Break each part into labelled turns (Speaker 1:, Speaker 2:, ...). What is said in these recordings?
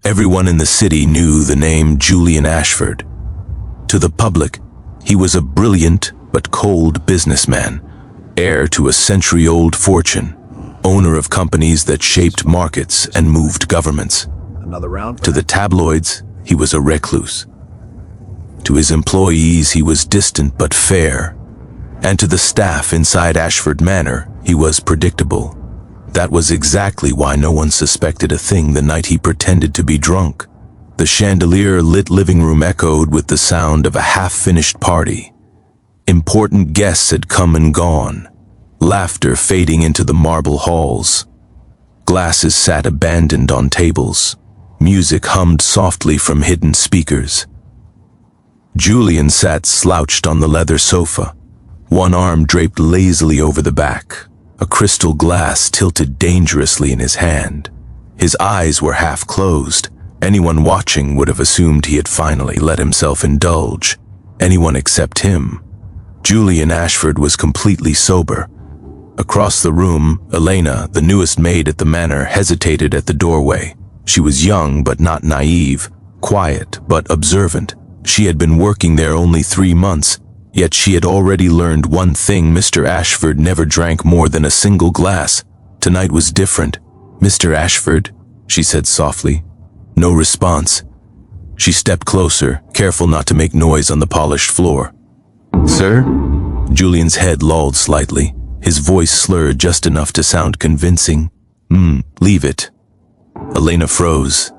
Speaker 1: Everyone in the city knew the name Julian Ashford. To the public, he was a brilliant but cold businessman, heir to a century-old fortune, owner of companies that shaped markets and moved governments.
Speaker 2: Another round?
Speaker 1: To the tabloids, he was a recluse. To his employees, he was distant but fair. And to the staff inside Ashford Manor, he was predictable. That was exactly why no one suspected a thing the night he pretended to be drunk. The chandelier-lit living room echoed with the sound of a half-finished party. Important guests had come and gone, laughter fading into the marble halls. Glasses sat abandoned on tables. Music hummed softly from hidden speakers. Julian sat slouched on the leather sofa, one arm draped lazily over the back, a crystal glass tilted dangerously in his hand. His eyes were half closed. Anyone watching would have assumed he had finally let himself indulge. Anyone except him. Julian Ashford was completely sober. Across the room, Elena, the newest maid at the manor, hesitated at the doorway. She was young but not naive, quiet but observant. She had been working there only 3 months, yet she had already learned one thing: Mr. Ashford never drank more than a single glass. Tonight was different. "Mr. Ashford," she said softly. No response. She stepped closer, careful not to make noise on the polished floor. "Sir?" Julian's head lolled slightly. His voice slurred just enough to sound convincing. Leave it." Elena froze.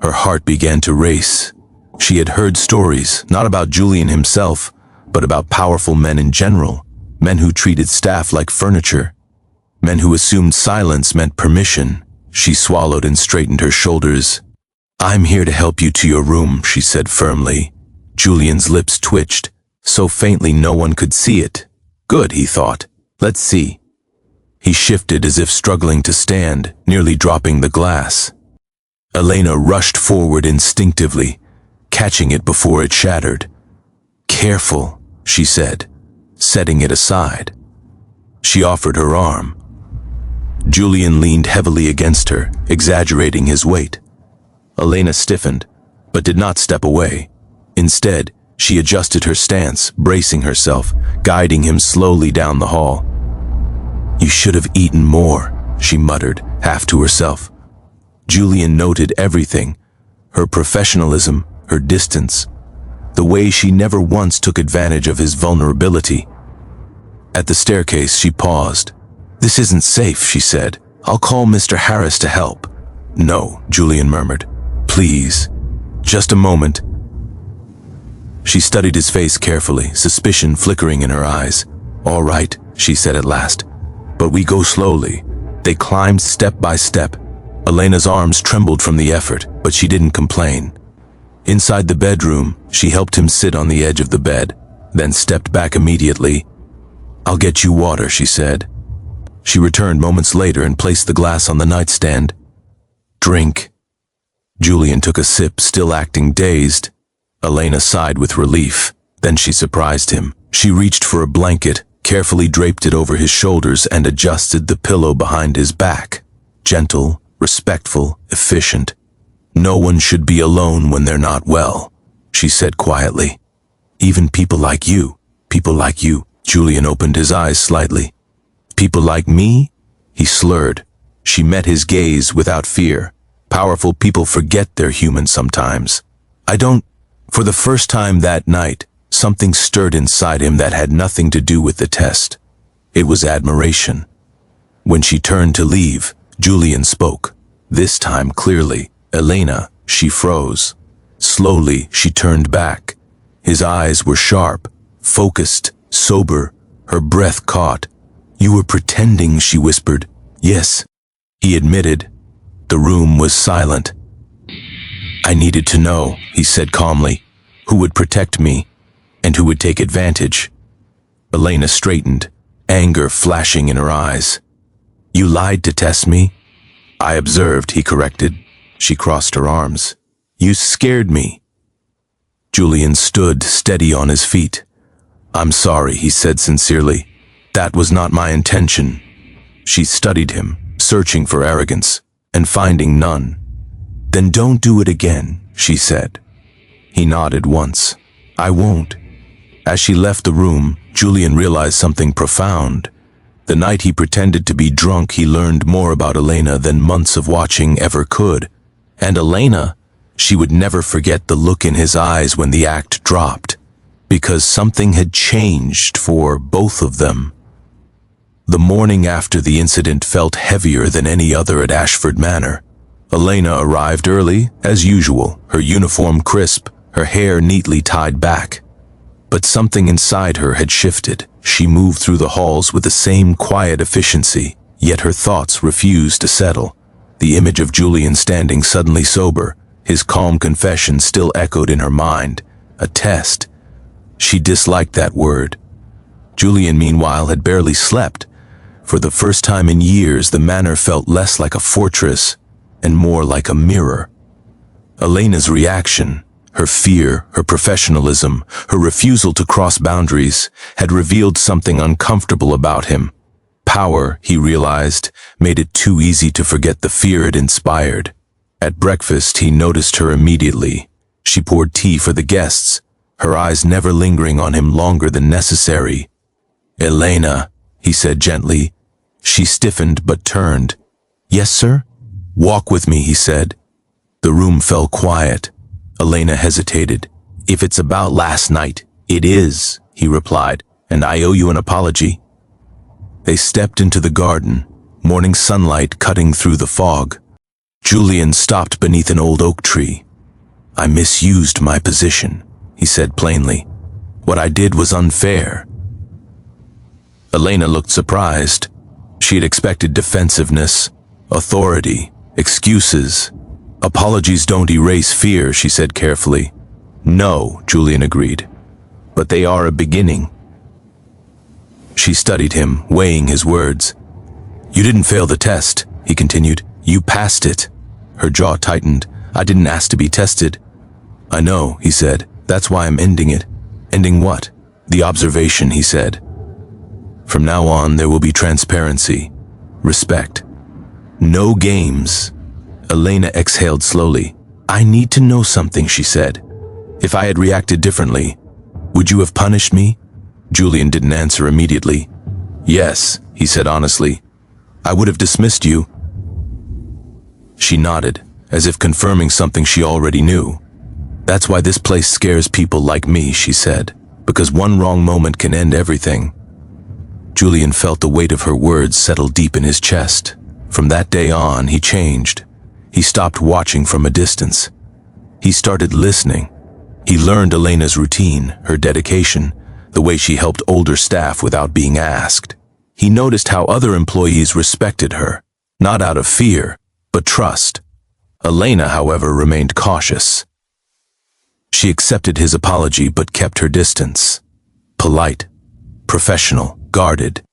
Speaker 1: Her heart began to race. She had heard stories, not about Julian himself, but about powerful men in general, men who treated staff like furniture, men who assumed silence meant permission. She swallowed and straightened her shoulders. "I'm here to help you to your room," she said firmly. Julian's lips twitched, so faintly no one could see it. Good, he thought. Let's see. He shifted as if struggling to stand, nearly dropping the glass. Elena rushed forward instinctively, catching it before it shattered. "Careful," she said, setting it aside. She offered her arm. Julian leaned heavily against her, exaggerating his weight. Elena stiffened, but did not step away. Instead, she adjusted her stance, bracing herself, guiding him slowly down the hall. "You should have eaten more," she muttered, half to herself. Julian noted everything: her professionalism, her distance, the way she never once took advantage of his vulnerability. At the staircase, she paused. "This isn't safe," she said. "I'll call Mr. Harris to help." "No," Julian murmured. "Please, just a moment." She studied his face carefully, suspicion flickering in her eyes. "All right," she said at last. "But we go slowly." They climbed step by step. Elena's arms trembled from the effort, but she didn't complain. Inside the bedroom, she helped him sit on the edge of the bed, then stepped back immediately. "I'll get you water," she said. She returned moments later and placed the glass on the nightstand. "Drink." Julian took a sip, still acting dazed. Elena sighed with relief. Then she surprised him. She reached for a blanket, carefully draped it over his shoulders, and adjusted the pillow behind his back. Gentle, respectful, efficient. "No one should be alone when they're not well," she said quietly. "Even people like you. People like you." Julian opened his eyes slightly. "People like me?" He slurred. She met his gaze without fear. "Powerful people forget they're human sometimes." "I don't..." For the first time that night, something stirred inside him that had nothing to do with the test. It was admiration. When she turned to leave, Julian spoke, this time clearly. "Elena," she froze. Slowly, she turned back. His eyes were sharp, focused, sober, her breath caught. "You were pretending," she whispered. "Yes," he admitted. The room was silent. "I needed to know," he said calmly, "who would protect me and who would take advantage." Elena straightened, anger flashing in her eyes. "You lied to test me?" "I observed," he corrected. She crossed her arms. "You scared me." Julian stood steady on his feet. "I'm sorry," he said sincerely. "That was not my intention." She studied him, searching for arrogance, and finding none. Then don't do it again, she said. He nodded once. I won't. As she left the room, Julian realized something profound. The night he pretended to be drunk, he learned more about Elena than months of watching ever could. And Elena, she would never forget the look in his eyes when the act dropped, because something had changed for both of them. The morning after the incident felt heavier than any other at Ashford Manor. Elena arrived early, as usual, her uniform crisp, her hair neatly tied back. But something inside her had shifted. She moved through the halls with the same quiet efficiency, yet her thoughts refused to settle. The image of Julian standing suddenly sober, his calm confession still echoed in her mind. A test. She disliked that word. Julian, meanwhile, had barely slept. For the first time in years, the manor felt less like a fortress and more like a mirror. Elena's reaction, her fear, her professionalism, her refusal to cross boundaries, had revealed something uncomfortable about him. Power, he realized, made it too easy to forget the fear it inspired. At breakfast, he noticed her immediately. She poured tea for the guests, her eyes never lingering on him longer than necessary. Elena, he said gently. She stiffened but turned. Yes, sir? Walk with me, he said. The room fell quiet. Elena hesitated. If it's about last night, it is, he replied, and I owe you an apology. They stepped into the garden, morning sunlight cutting through the fog. Julian stopped beneath an old oak tree. I misused my position, he said plainly. What I did was unfair. Elena looked surprised. She had expected defensiveness, authority, excuses. Apologies don't erase fear, she said carefully. No, Julian agreed. But they are a beginning. She studied him, weighing his words. You didn't fail the test, he continued. You passed it. Her jaw tightened. I didn't ask to be tested. I know, he said. That's why I'm ending it. Ending what? The observation, he said. From now on, there will be transparency, respect. No games. Elena exhaled slowly. I need to know something, she said. If I had reacted differently, would you have punished me? Julian didn't answer immediately. Yes, he said honestly. I would have dismissed you. She nodded, as if confirming something she already knew. That's why this place scares people like me, she said, because one wrong moment can end everything. Julian felt the weight of her words settle deep in his chest. From that day on, he changed. He stopped watching from a distance. He started listening. He learned Elena's routine, her dedication, the way she helped older staff without being asked. He noticed how other employees respected her, not out of fear, but trust. Elena, however, remained cautious. She accepted his apology but kept her distance. Polite, professional, guarded.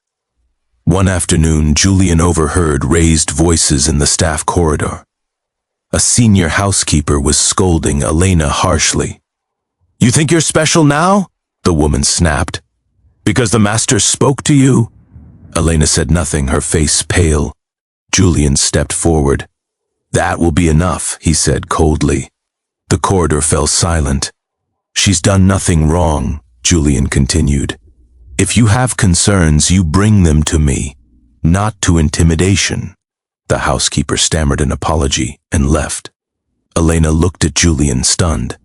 Speaker 1: One afternoon, Julian overheard raised voices in the staff corridor. A senior housekeeper was scolding Elena harshly. You think you're special now? The woman snapped. Because the master spoke to you? Elena said nothing, her face pale. Julian stepped forward. That will be enough, he said coldly. The corridor fell silent. She's done nothing wrong, Julian continued. If you have concerns, you bring them to me, not to intimidation. The housekeeper stammered an apology and left. Elena looked at Julian, stunned.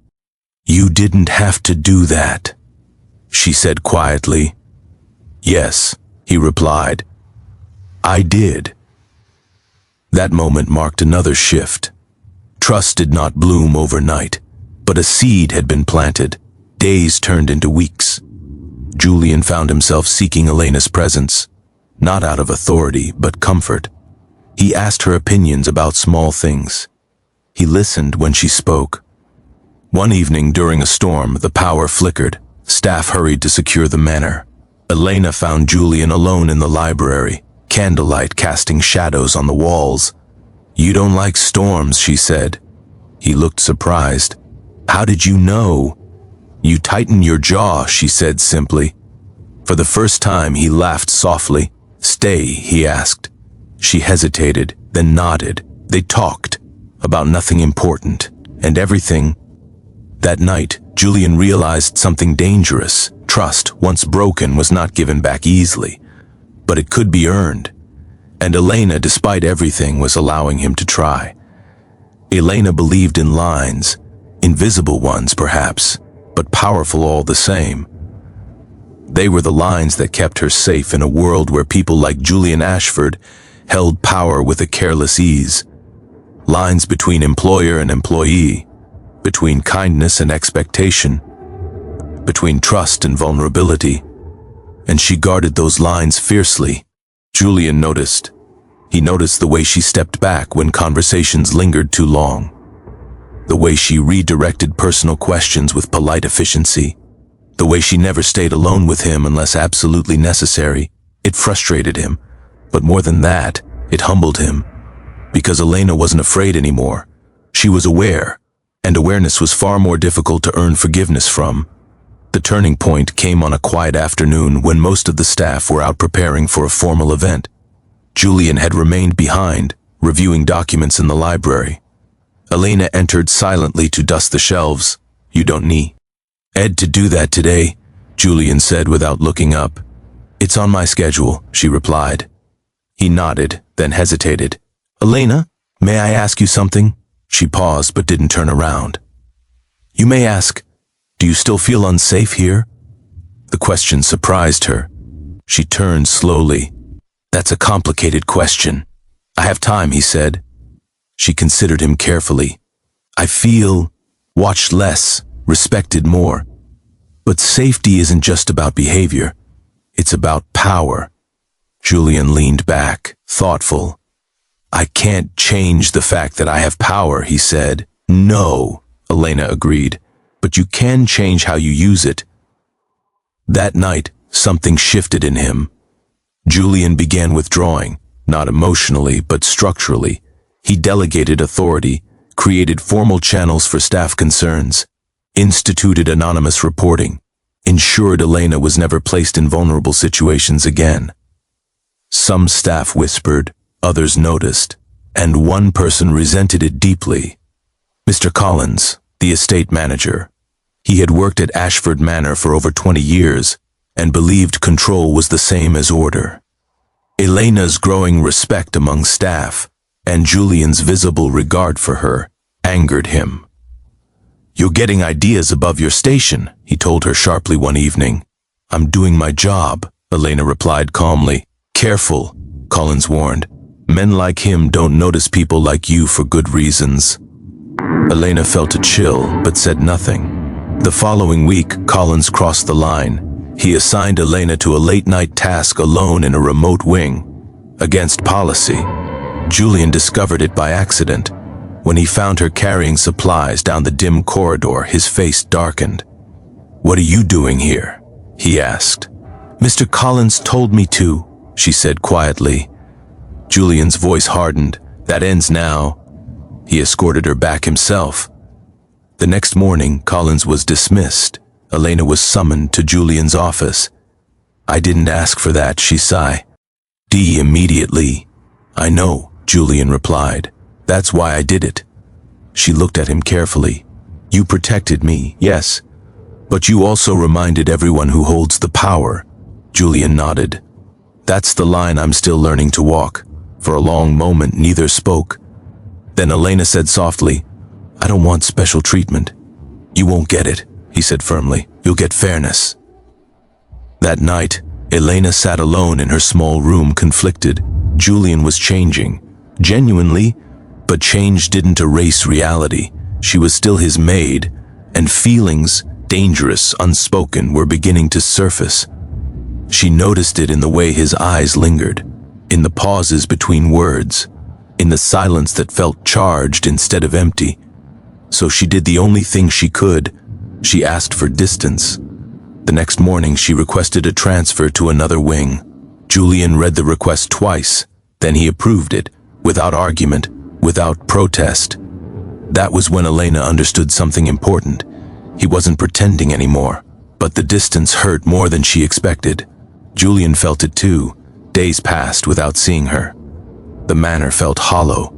Speaker 1: You didn't have to do that, she said quietly. Yes, he replied. I did. That moment marked another shift. Trust did not bloom overnight, but a seed had been planted. Days turned into weeks. Julian found himself seeking Elena's presence, not out of authority, but comfort. He asked her opinions about small things. He listened when she spoke. One evening during a storm, the power flickered. Staff hurried to secure the manor. Elena found Julian alone in the library, candlelight casting shadows on the walls. You don't like storms, she said. He looked surprised. How did you know? You tighten your jaw, she said simply. For the first time, he laughed softly. Stay, he asked. She hesitated, then nodded. They talked. about nothing important, and everything. That night, Julian realized something dangerous. Trust, once broken, was not given back easily, but it could be earned. And Elena, despite everything, was allowing him to try. Elena believed in lines, invisible ones perhaps, but powerful all the same. They were the lines that kept her safe in a world where people like Julian Ashford held power with a careless ease. Lines between employer and employee, between kindness and expectation, between trust and vulnerability. And she guarded those lines fiercely. Julian noticed. He noticed the way she stepped back when conversations lingered too long. The way she redirected personal questions with polite efficiency. The way she never stayed alone with him unless absolutely necessary. It frustrated him, but more than that, it humbled him. Because Elena wasn't afraid anymore. She was aware, and awareness was far more difficult to earn forgiveness from. The turning point came on a quiet afternoon when most of the staff were out preparing for a formal event. Julian had remained behind, reviewing documents in the library. Elena entered silently to dust the shelves. "You don't need Ed to do that today," Julian said without looking up. "It's on my schedule," she replied. He nodded, then hesitated. "Elena, may I ask you something?" She paused but didn't turn around. "You may ask, do you still feel unsafe here?" The question surprised her. She turned slowly. "That's a complicated question. I have time," he said. She considered him carefully. "I feel watched less, respected more. But safety isn't just about behavior. It's about power." Julian leaned back, thoughtful. "I can't change the fact that I have power," he said. "No," Elena agreed, "but you can change how you use it." That night, something shifted in him. Julian began withdrawing, not emotionally, but structurally. He delegated authority, created formal channels for staff concerns, instituted anonymous reporting, ensured Elena was never placed in vulnerable situations again. Some staff whispered, others noticed, and one person resented it deeply. Mr. Collins, the estate manager. He had worked at Ashford Manor for over 20 years and believed control was the same as order. Elena's growing respect among staff and Julian's visible regard for her angered him. "You're getting ideas above your station," he told her sharply one evening. "I'm doing my job," Elena replied calmly. "Careful," Collins warned. "Men like him don't notice people like you for good reasons." Elena felt a chill, but said nothing. The following week, Collins crossed the line. He assigned Elena to a late-night task alone in a remote wing. Against policy. Julian discovered it by accident. When he found her carrying supplies down the dim corridor, his face darkened. "What are you doing here?" he asked. "Mr. Collins told me to," she said quietly. Julian's voice hardened. "That ends now." He escorted her back himself. The next morning, Collins was dismissed. Elena was summoned to Julian's office. "I didn't ask for that," she sighed. Immediately. "I know," Julian replied. "That's why I did it." She looked at him carefully. "You protected me, yes, but you also reminded everyone who holds the power." Julian nodded. "That's the line I'm still learning to walk." For a long moment, neither spoke. Then Elena said softly, "I don't want special treatment." "You won't get it," he said firmly. "You'll get fairness." That night, Elena sat alone in her small room, conflicted. Julian was changing, genuinely, but change didn't erase reality. She was still his maid, and feelings, dangerous, unspoken, were beginning to surface. She noticed it in the way his eyes lingered, in the pauses between words, in the silence that felt charged instead of empty. So she did the only thing she could. She asked for distance. The next morning she requested a transfer to another wing. Julian read the request twice, then he approved it, without argument, without protest. That was when Elena understood something important. He wasn't pretending anymore, but the distance hurt more than she expected. Julian felt it too. Days passed without seeing her. The manor felt hollow,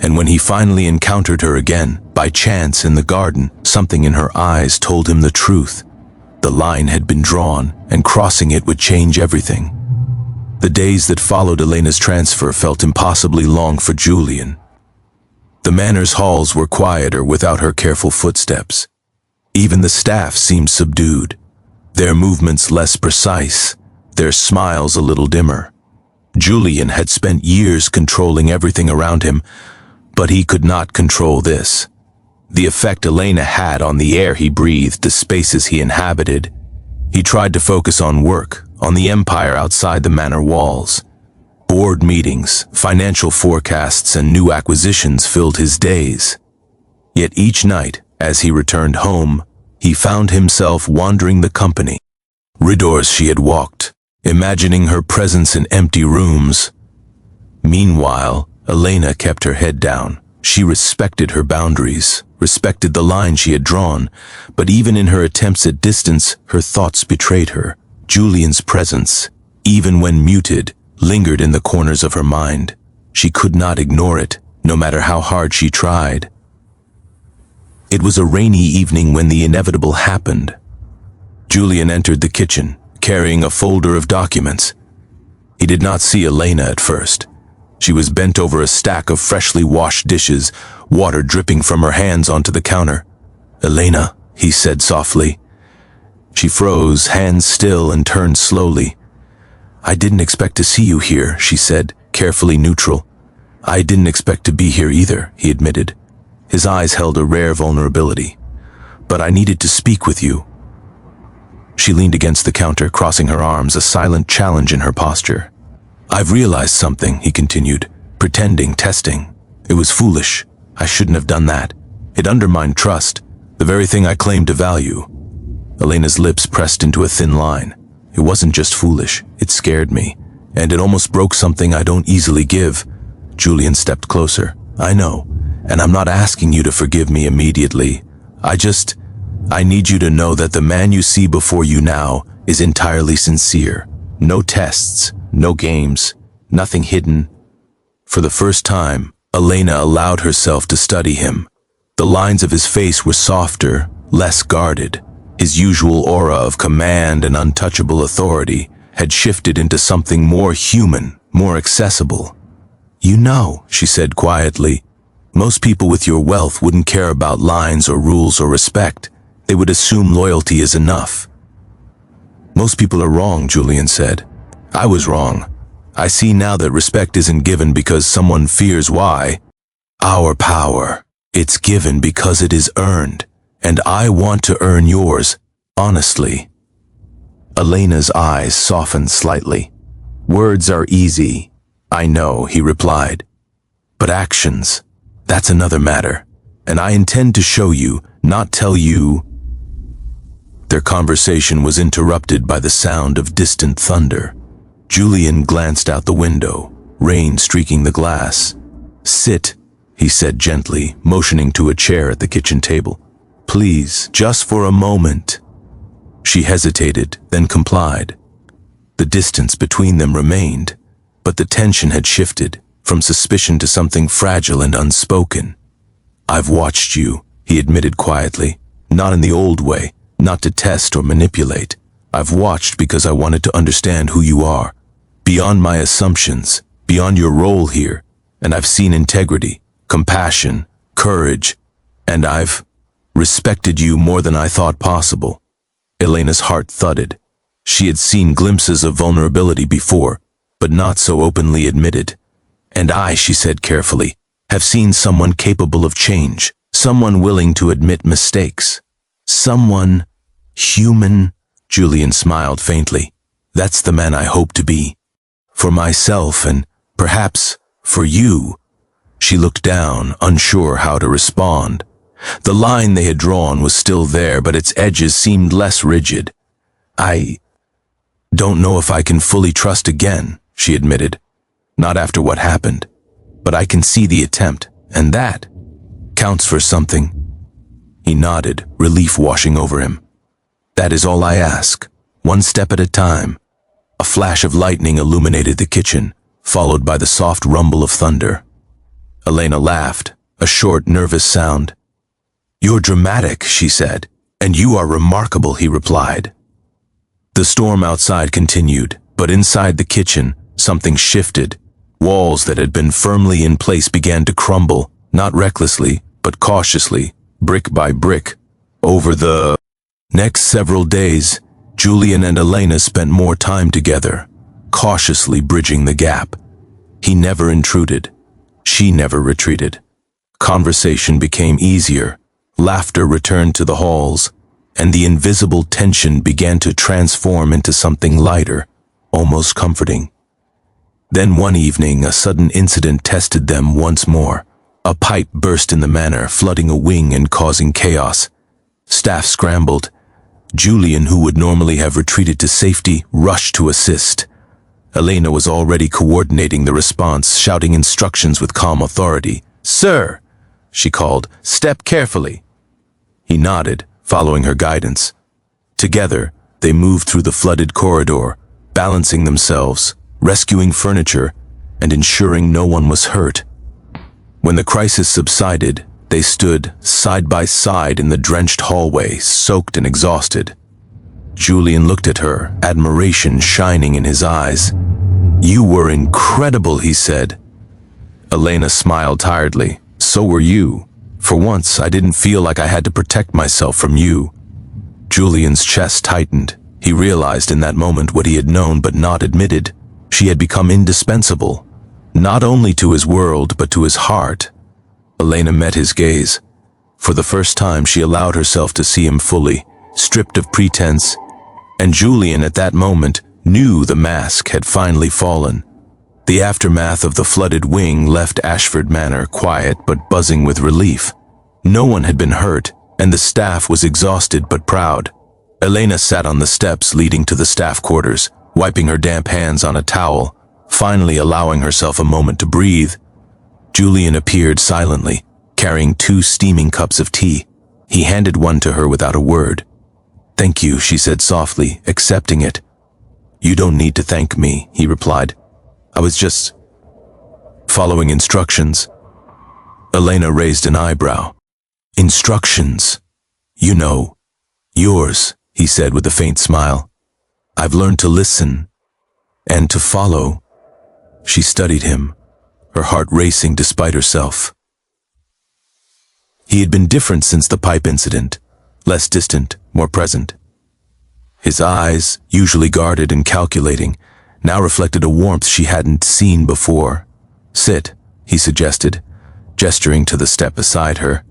Speaker 1: And when he finally encountered her again, by chance in the garden, something in her eyes told him the truth. The line had been drawn, and crossing it would change everything. The days that followed Elena's transfer felt impossibly long for Julian. The manor's halls were quieter without her careful footsteps. Even the staff seemed subdued, their movements less precise, their smiles a little dimmer. Julian had spent years controlling everything around him, but he could not control this. The effect Elena had on the air he breathed, the spaces he inhabited. He tried to focus on work, on the empire outside the manor walls. Board meetings, financial forecasts, and new acquisitions filled his days. Yet each night, as he returned home, he found himself wandering the company. Corridors she had walked, imagining her presence in empty rooms. Meanwhile, Elena kept her head down. She respected her boundaries, respected the line she had drawn, but even in her attempts at distance, her thoughts betrayed her. Julian's presence, even when muted, lingered in the corners of her mind. She could not ignore it, no matter how hard she tried. It was a rainy evening when the inevitable happened. Julian entered the kitchen, carrying a folder of documents. He did not see Elena at first. She was bent over a stack of freshly washed dishes, water dripping from her hands onto the counter. "Elena," he said softly. She froze, hands still, and turned slowly. "I didn't expect to see you here," she said, carefully neutral. "I didn't expect to be here either," he admitted. His eyes held a rare vulnerability. "But I needed to speak with you." She leaned against the counter, crossing her arms, a silent challenge in her posture. "I've realized something," he continued, pretending, testing. "It was foolish. I shouldn't have done that. It undermined trust, the very thing I claimed to value." Elena's lips pressed into a thin line. "It wasn't just foolish, it scared me, and it almost broke something I don't easily give." Julian stepped closer. "I know, and I'm not asking you to forgive me immediately. I need you to know that the man you see before you now is entirely sincere. No tests, no games, nothing hidden." For the first time, Elena allowed herself to study him. The lines of his face were softer, less guarded. His usual aura of command and untouchable authority had shifted into something more human, more accessible. "You know," she said quietly, "most people with your wealth wouldn't care about lines or rules or respect. They would assume loyalty is enough." "Most people are wrong," Julian said. "I was wrong. I see now that respect isn't given because someone fears why. Our power, it's given because it is earned, and I want to earn yours, honestly." Elena's eyes softened slightly. "Words are easy, I know," he replied. "But actions, that's another matter, and I intend to show you, not tell you." Their conversation was interrupted by the sound of distant thunder. Julian glanced out the window, rain streaking the glass. "Sit," he said gently, motioning to a chair at the kitchen table. "Please, just for a moment." She hesitated, then complied. The distance between them remained, but the tension had shifted, from suspicion to something fragile and unspoken. "I've watched you," he admitted quietly, "not in the old way, not to test or manipulate. I've watched because I wanted to understand who you are, beyond my assumptions, beyond your role here, and I've seen integrity, compassion, courage, and I've respected you more than I thought possible." Elena's heart thudded. She had seen glimpses of vulnerability before, but not so openly admitted. "And I," she said carefully, "have seen someone capable of change, someone willing to admit mistakes. Someone human." Julian smiled faintly. "That's the man I hope to be. For myself and perhaps for you." She looked down, unsure how to respond. The line they had drawn was still there, but its edges seemed less rigid. "I don't know if I can fully trust again," she admitted. "Not after what happened. But I can see the attempt, and that counts for something." He nodded, relief washing over him. "That is all I ask, one step at a time." A flash of lightning illuminated the kitchen, followed by the soft rumble of thunder. Elena laughed, a short, nervous sound. "You're dramatic," she said. "And you are remarkable," he replied. The storm outside continued, but inside the kitchen, something shifted. Walls that had been firmly in place began to crumble, not recklessly, but cautiously, brick by brick. Over the next several days, Julian and Elena spent more time together, cautiously bridging the gap. He never intruded. She never retreated. Conversation became easier, laughter returned to the halls, and the invisible tension began to transform into something lighter, almost comforting. Then one evening, a sudden incident tested them once more. A pipe burst in the manor, flooding a wing and causing chaos. Staff scrambled. Julian, who would normally have retreated to safety, rushed to assist. Elena was already coordinating the response, shouting instructions with calm authority. "Sir," she called, "step carefully." He nodded, following her guidance. Together, they moved through the flooded corridor, balancing themselves, rescuing furniture, and ensuring no one was hurt. When the crisis subsided, they stood side by side in the drenched hallway, soaked and exhausted. Julian looked at her, admiration shining in his eyes. "You were incredible," he said. Elena smiled tiredly. "So were you. For once, I didn't feel like I had to protect myself from you." Julian's chest tightened. He realized in that moment what he had known but not admitted. She had become indispensable, not only to his world but to his heart. Elena met his gaze. For the first time, she allowed herself to see him fully, stripped of pretense, and Julian at that moment knew the mask had finally fallen. The aftermath of the flooded wing left Ashford Manor quiet but buzzing with relief. No one had been hurt, and the staff was exhausted but proud. Elena sat on the steps leading to the staff quarters, wiping her damp hands on a towel, finally allowing herself a moment to breathe. Julian appeared silently, carrying 2 steaming cups of tea. He handed one to her without a word. "Thank you," she said softly, accepting it. "You don't need to thank me," he replied. "I was just following instructions." Elena raised an eyebrow. "Instructions? You know, yours," he said with a faint smile. "I've learned to listen and to follow." She studied him, her heart racing despite herself. He had been different since the pipe incident, less distant, more present. His eyes, usually guarded and calculating, now reflected a warmth she hadn't seen before. "Sit," he suggested, gesturing to the step beside her.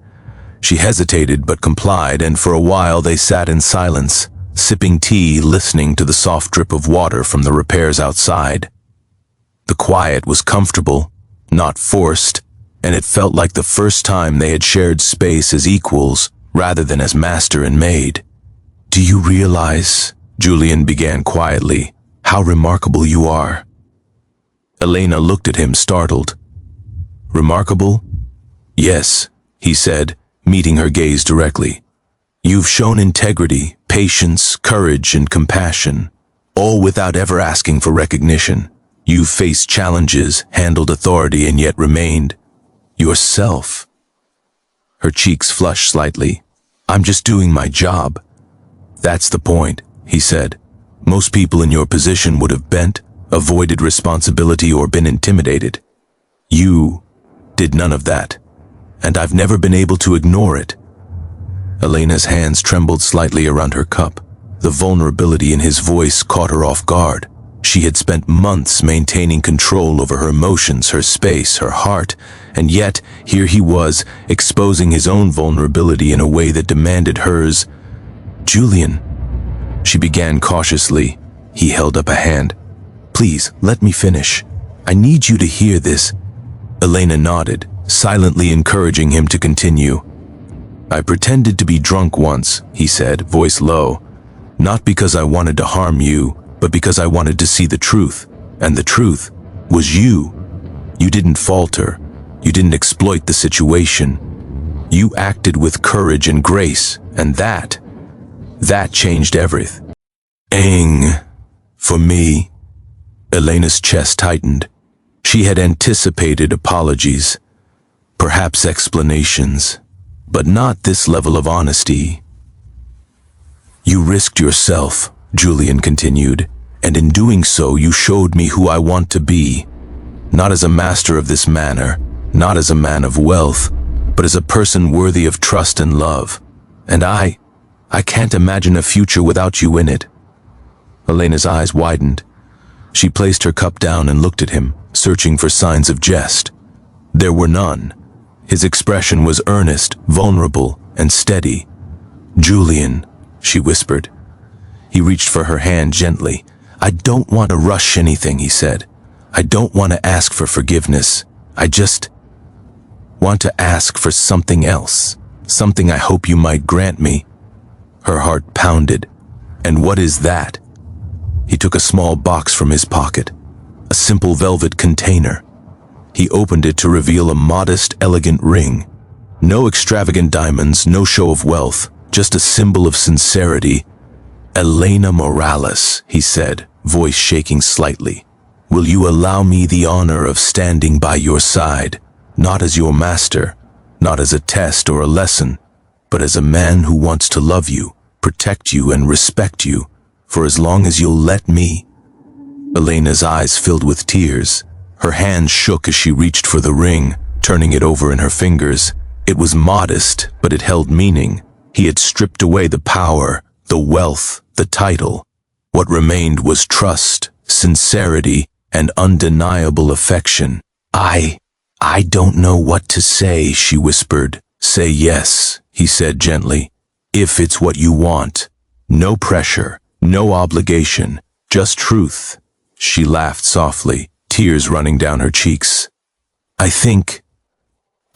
Speaker 1: She hesitated but complied, and for a while they sat in silence, sipping tea, listening to the soft drip of water from the repairs outside. The quiet was comfortable, not forced, and it felt like the first time they had shared space as equals rather than as master and maid. "Do you realize," Julian began quietly, "how remarkable you are?" Elena looked at him, startled. "Remarkable?" "Yes," he said, meeting her gaze directly. "You've shown integrity, patience, courage, and compassion, all without ever asking for recognition. You've faced challenges, handled authority, and yet remained yourself." Her cheeks flushed slightly. "I'm just doing my job." "That's the point," he said. "Most people in your position would have bent, avoided responsibility, or been intimidated. You did none of that, and I've never been able to ignore it." Elena's hands trembled slightly around her cup. The vulnerability in his voice caught her off guard. She had spent months maintaining control over her emotions, her space, her heart, and yet here he was, exposing his own vulnerability in a way that demanded hers. "Julian," she began cautiously. He held up a hand. "Please, let me finish. I need you to hear this." Elena nodded, silently encouraging him to continue. "I pretended to be drunk once," he said, voice low. "Not because I wanted to harm you, but because I wanted to see the truth. And the truth was you. You didn't falter. You didn't exploit the situation. You acted with courage and grace, and that changed everything. For me." Elena's chest tightened. She had anticipated apologies. perhaps explanations, but not this level of honesty. You risked yourself, Julian continued, and in doing so you showed me who I want to be, not as a master of this manor, not as a man of wealth, but as a person worthy of trust and love. And I can't imagine a future without you in it. Elena's eyes widened. She placed her cup down and looked at him, searching for signs of jest. There were none. His expression was earnest, vulnerable, and steady. "Julian," she whispered. He reached for her hand gently. "I don't want to rush anything," he said. "I don't want to ask for forgiveness. I just want to ask for something else, something I hope you might grant me." Her heart pounded. "And what is that?" He took a small box from his pocket, a simple velvet container. He opened it to reveal a modest, elegant ring. No extravagant diamonds, no show of wealth, just a symbol of sincerity. "Elena Morales," he said, voice shaking slightly. "Will you allow me the honor of standing by your side, not as your master, not as a test or a lesson, but as a man who wants to love you, protect you, and respect you, for as long as you'll let me?" Elena's eyes filled with tears. Her hand shook as she reached for the ring, turning it over in her fingers. It was modest, but it held meaning. He had stripped away the power, the wealth, the title. What remained was trust, sincerity, and undeniable affection. I don't know what to say," she whispered. "Say yes," he said gently, "if it's what you want. No pressure, no obligation, just truth." She laughed softly, tears running down her cheeks. "I think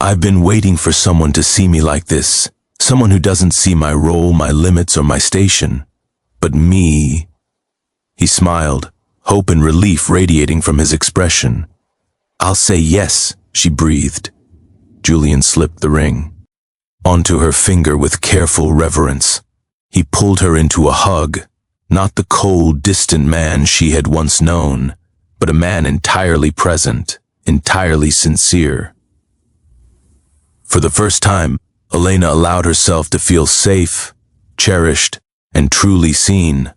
Speaker 1: I've been waiting for someone to see me like this, someone who doesn't see my role, my limits, or my station, but me." He smiled, hope and relief radiating from his expression. "I'll say yes," she breathed. Julian slipped the ring onto her finger with careful reverence. He pulled her into a hug, not the cold, distant man she had once known, but a man entirely present, entirely sincere. For the first time, Elena allowed herself to feel safe, cherished, and truly seen.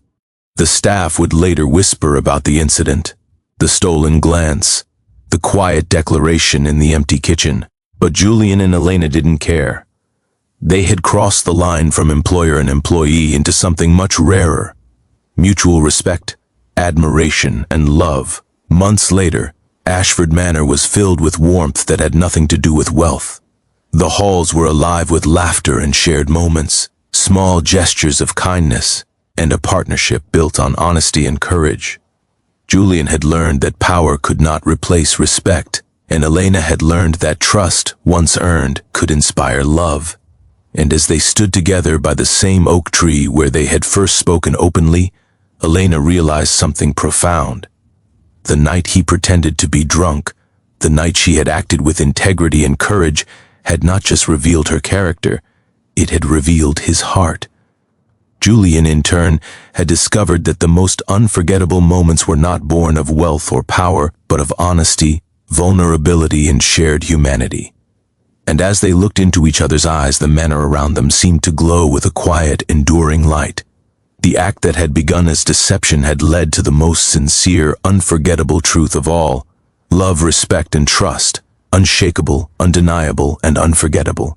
Speaker 1: The staff would later whisper about the incident, the stolen glance, the quiet declaration in the empty kitchen, but Julian and Elena didn't care. They had crossed the line from employer and employee into something much rarer: mutual respect, admiration, and love. Months later, Ashford Manor was filled with warmth that had nothing to do with wealth. The halls were alive with laughter and shared moments, small gestures of kindness, and a partnership built on honesty and courage. Julian had learned that power could not replace respect, and Elena had learned that trust, once earned, could inspire love. And as they stood together by the same oak tree where they had first spoken openly, Elena realized something profound. The night he pretended to be drunk, the night she had acted with integrity and courage, had not just revealed her character, it had revealed his heart. Julian, in turn, had discovered that the most unforgettable moments were not born of wealth or power, but of honesty, vulnerability, and shared humanity. And as they looked into each other's eyes, the manor around them seemed to glow with a quiet, enduring light. The act that had begun as deception had led to the most sincere, unforgettable truth of all: love, respect, and trust, unshakable, undeniable, and unforgettable.